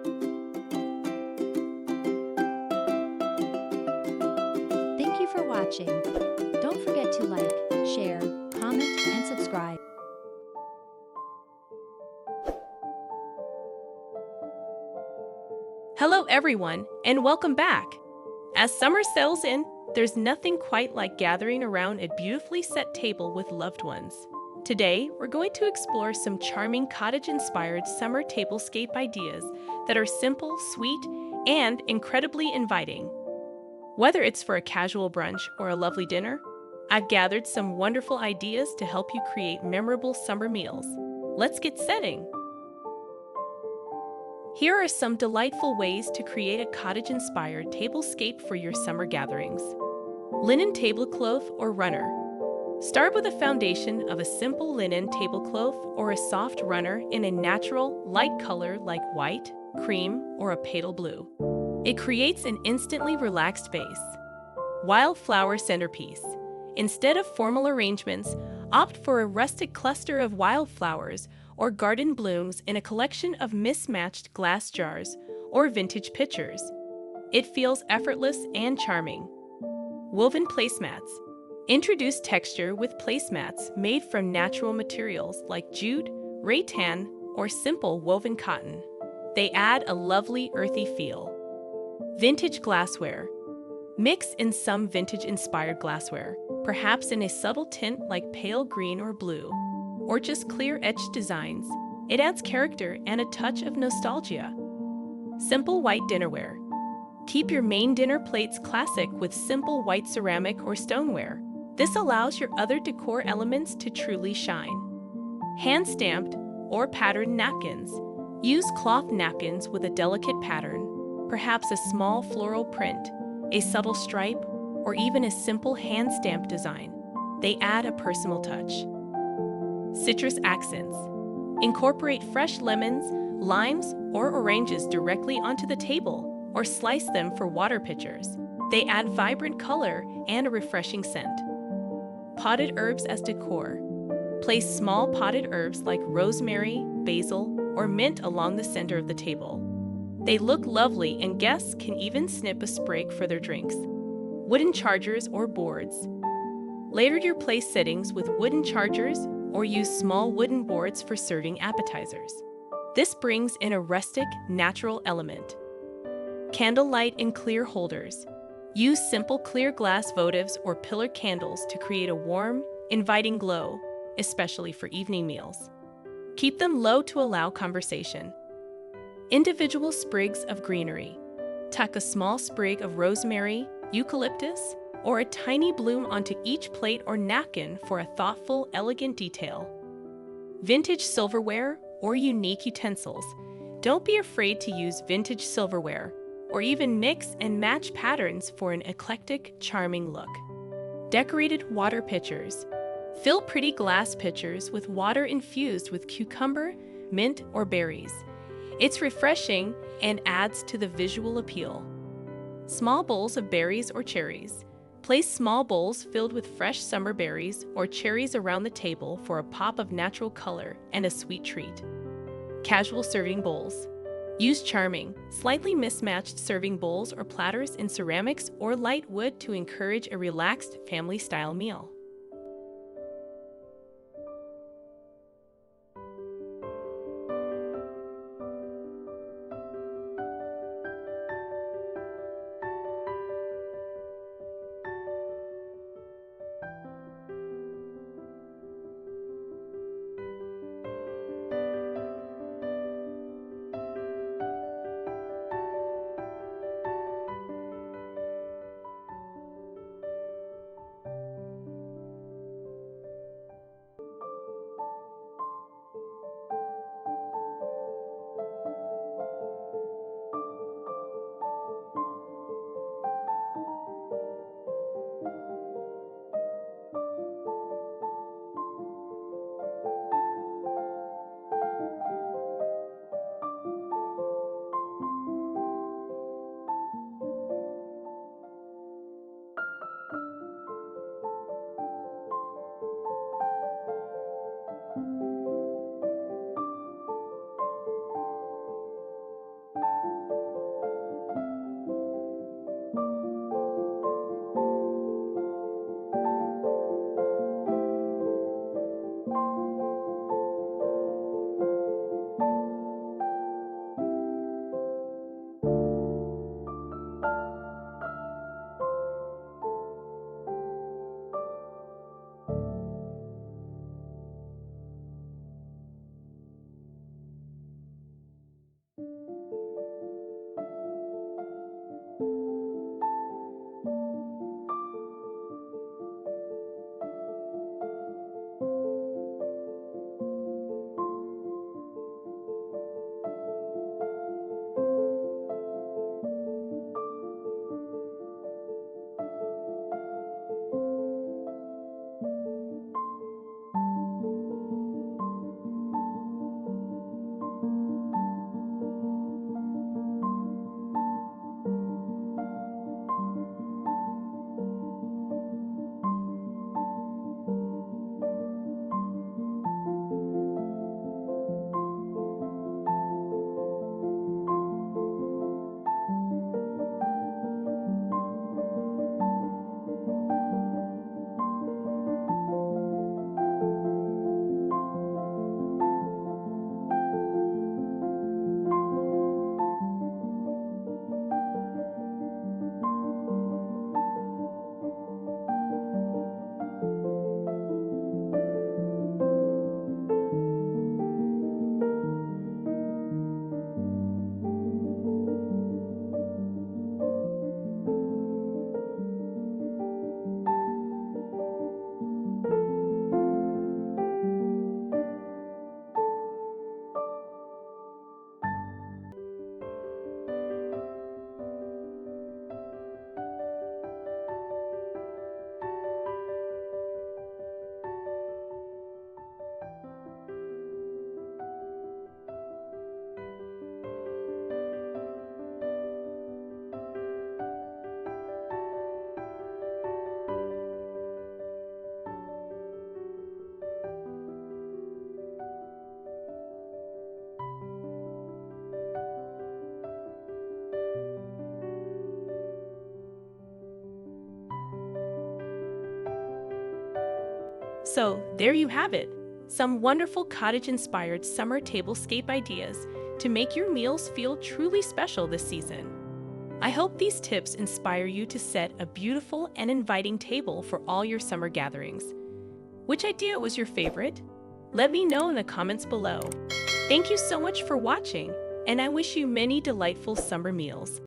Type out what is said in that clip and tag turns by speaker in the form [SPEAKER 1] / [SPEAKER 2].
[SPEAKER 1] Thank you for watching. Don't forget to like, share, comment, and subscribe.
[SPEAKER 2] Hello everyone, and welcome back! As summer settles in, there's nothing quite like gathering around a beautifully set table with loved ones. Today, we're going to explore some charming cottage-inspired summer tablescape ideas that are simple, sweet, and incredibly inviting. Whether it's for a casual brunch or a lovely dinner, I've gathered some wonderful ideas to help you create memorable summer meals. Let's get setting! Here are some delightful ways to create a cottage-inspired tablescape for your summer gatherings. Linen tablecloth or runner. Start with a foundation of a simple linen tablecloth or a soft runner in a natural, light color like white, cream, or a pale blue. It creates an instantly relaxed base. Wildflower centerpiece. Instead of formal arrangements, opt for a rustic cluster of wildflowers or garden blooms in a collection of mismatched glass jars or vintage pitchers. It feels effortless and charming. Woven placemats. Introduce texture with placemats made from natural materials like jute, rattan, or simple woven cotton. They add a lovely earthy feel. Vintage glassware. Mix in some vintage-inspired glassware, perhaps in a subtle tint like pale green or blue, or just clear-etched designs. It adds character and a touch of nostalgia. Simple white dinnerware. Keep your main dinner plates classic with simple white ceramic or stoneware. This allows your other decor elements to truly shine. Hand-stamped or patterned napkins. Use cloth napkins with a delicate pattern, perhaps a small floral print, a subtle stripe, or even a simple hand-stamped design. They add a personal touch. Citrus accents. Incorporate fresh lemons, limes, or oranges directly onto the table, or slice them for water pitchers. They add vibrant color and a refreshing scent. Potted herbs as decor. Place small potted herbs like rosemary, basil, or mint along the center of the table. They look lovely, and guests can even snip a sprig for their drinks. Wooden chargers or boards. Layer your place settings with wooden chargers or use small wooden boards for serving appetizers. This brings in a rustic, natural element. Candlelight and clear holders. Use simple clear glass votives or pillar candles to create a warm, inviting glow, especially for evening meals. Keep them low to allow conversation. Individual sprigs of greenery. Tuck a small sprig of rosemary, eucalyptus, or a tiny bloom onto each plate or napkin for a thoughtful, elegant detail. Vintage silverware or unique utensils. Don't be afraid to use vintage silverware, or even mix and match patterns for an eclectic, charming look. Decorated water pitchers. Fill pretty glass pitchers with water infused with cucumber, mint, or berries. It's refreshing and adds to the visual appeal. Small bowls of berries or cherries. Place small bowls filled with fresh summer berries or cherries around the table for a pop of natural color and a sweet treat. Casual serving bowls. Use charming, slightly mismatched serving bowls or platters in ceramics or light wood to encourage a relaxed family-style meal. So, there you have it, some wonderful cottage-inspired summer tablescape ideas to make your meals feel truly special this season. I hope these tips inspire you to set a beautiful and inviting table for all your summer gatherings. Which idea was your favorite? Let me know in the comments below. Thank you so much for watching, and I wish you many delightful summer meals.